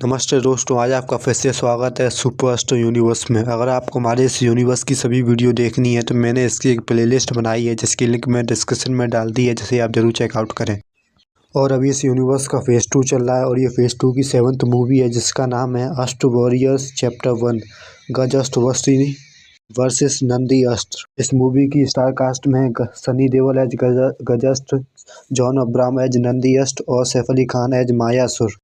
नमस्ते दोस्तों, आज आपका फिर से स्वागत है सुपर यूनिवर्स में। अगर आपको हमारे इस यूनिवर्स की सभी वीडियो देखनी है तो मैंने इसकी एक प्लेलिस्ट बनाई है जिसकी लिंक मैं डिस्क्रिप्शन में डाल दी है, जिसे आप जरूर चेकआउट करें। और अभी इस यूनिवर्स का फेज़ 2 चल रहा है और ये फेज़ 2 की 7th मूवी है जिसका नाम है अष्ट वॉरियर्स चैप्टर 1 गजस्टवस्ती वर्सेस नंदी अस्त्र। इस मूवी की स्टार कास्ट में सनी देओल एज गजस्त्र, जॉन अब्राहम एज नंदी अस्त्र और सैफ अली खान एज मायासुर।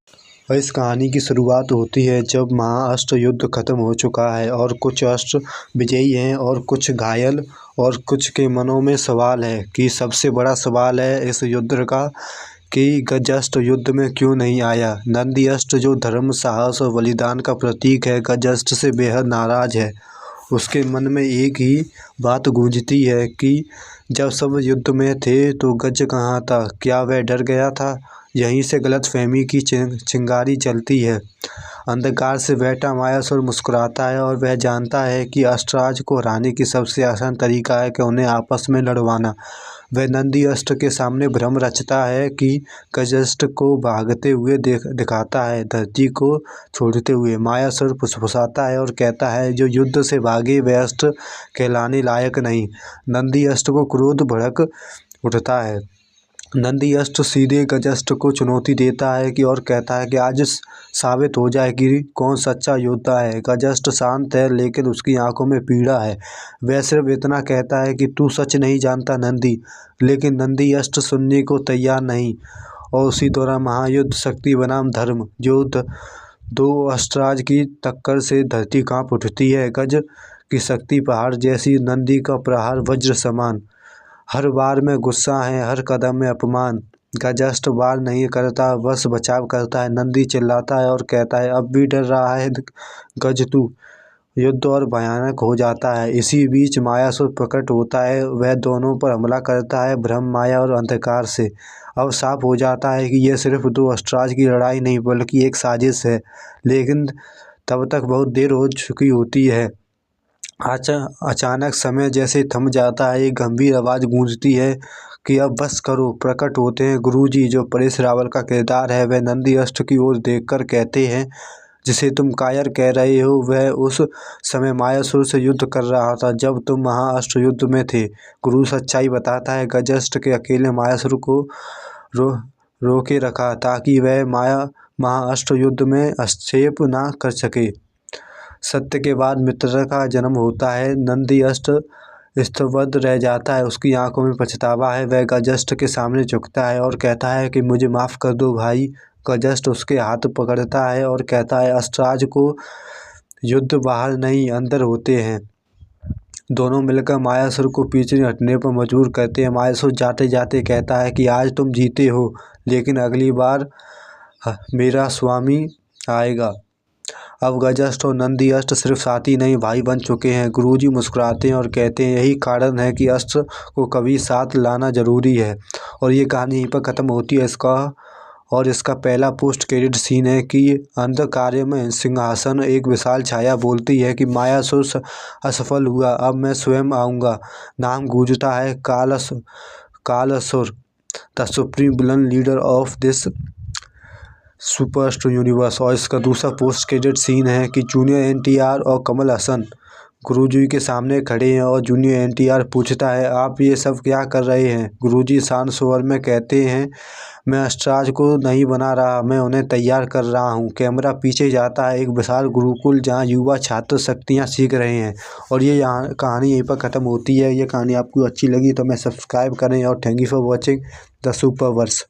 और इस कहानी की शुरुआत होती है जब महाअस्त्र युद्ध खत्म हो चुका है और कुछ अस्त्र विजयी हैं और कुछ घायल, और कुछ के मनों में सवाल है कि सबसे बड़ा सवाल है इस युद्ध का कि गजस्त्र युद्ध में क्यों नहीं आया। नंदी अस्त्र जो धर्म, साहस और बलिदान का प्रतीक है, गजस्त्र से बेहद नाराज है। उसके मन में एक ही बात गूंजती है कि जब सब युद्ध में थे तो गज कहाँ था, क्या वह डर गया था। यहीं से गलतफहमी की चिंगारी जलती है। अंधकार से बैठा मायासुर मुस्कुराता है और वह जानता है कि अस्त्रराज को हराने की सबसे आसान तरीका है कि उन्हें आपस में लड़वाना। वह नंदी अस्त्र के सामने भ्रम रचता है कि गजस्त्र को भागते हुए दिखाता है, धरती को छोड़ते हुए। मायासुर फुसफुसाता है और कहता है, जो युद्ध से भागे वह अस्त्र कहलाने लायक नहीं। नंदी अस्त्र को क्रोध भड़क उठता है। नंदी अस्त्र सीधे गजस्त्र को चुनौती देता है कि और कहता है कि आज साबित हो जाए कि कौन सच्चा योद्धा है। गजस्त्र शांत है लेकिन उसकी आंखों में पीड़ा है। वह सिर्फ इतना कहता है कि तू सच नहीं जानता नंदी। लेकिन नंदी अस्त्र सुनने को तैयार नहीं। और उसी दौरान महायुद्ध शक्ति बनाम धर्म, जो दो अस्त्रराज की टक्कर से धरती कांप उठती है। गज की शक्ति पहाड़ जैसी, नंदी का प्रहार वज्र समान। हर बार में गुस्सा है, हर कदम में अपमान। गजस्त्र वार नहीं करता, बस बचाव करता है। नंदी चिल्लाता है और कहता है, अब भी डर रहा है गज तू। युद्ध और भयानक हो जाता है। इसी बीच मायासुर प्रकट होता है। वह दोनों पर हमला करता है, ब्रह्म, माया और अंधकार से। अब साफ हो जाता है कि यह सिर्फ दो अस्त्रराज की लड़ाई नहीं बल्कि एक साजिश है। लेकिन तब तक बहुत देर हो चुकी होती है। अचानक समय जैसे थम जाता है। एक गंभीर आवाज़ गूंजती है कि अब बस करो। प्रकट होते हैं गुरुजी, जो परेश रावल का किरदार है। वह नंदी अस्त्र की ओर देखकर कहते हैं, जिसे तुम कायर कह रहे हो वह उस समय मायासुर से युद्ध कर रहा था जब तुम महाअस्त्र युद्ध में थे। गुरु सच्चाई बताता है, गजस्त्र के अकेले मायासुर को रोके रखा ताकि वह महाअस्त्र युद्ध में हस्तक्षेप ना कर सके। सत्य के बाद मित्रता का जन्म होता है। नंदी अस्त्र स्तब्ध रह जाता है, उसकी आंखों में पछतावा है। वह गजस्त्र के सामने झुकता है और कहता है कि मुझे माफ़ कर दो भाई। गजस्त्र उसके हाथ पकड़ता है और कहता है, अस्त्रराज को युद्ध बाहर नहीं अंदर होते हैं। दोनों मिलकर मायासुर को पीछे हटने पर मजबूर करते हैं। मायासुर जाते जाते कहता है कि आज तुम जीते हो, लेकिन अगली बार मेरा स्वामी आएगा। अब गजस्त्र और नंदी अस्त्र सिर्फ साथी नहीं, भाई बन चुके हैं। गुरुजी मुस्कुराते हैं और कहते हैं, यही कारण है कि अस्त्र को कभी साथ लाना जरूरी है। और ये कहानी यहीं पर ख़त्म होती है। इसका पहला पोस्ट क्रेडिट सीन है कि अंधकार में सिंहासन एक विशाल छाया बोलती है कि मायासुर असफल हुआ, अब मैं स्वयं आऊँगा। नाम गूंजता है, Kalasur, the supreme villain leader of this super universe. और इसका दूसरा पोस्ट क्रेडिट सीन है कि जूनियर एनटीआर और कमल हसन गुरुजी के सामने खड़े हैं और जूनियर एनटीआर पूछता है, आप ये सब क्या कर रहे हैं। गुरुजी शांत स्वर में कहते हैं, मैं अस्त्रराज को नहीं बना रहा, मैं उन्हें तैयार कर रहा हूँ। कैमरा पीछे जाता है, एक विशाल गुरुकुल जहाँ युवा छात्र शक्तियाँ सीख रहे हैं। और ये यहाँ कहानी यहीं पर ख़त्म होती है। ये कहानी आपको अच्छी लगी तो मैं सब्सक्राइब करें और thank you for watching the super verse.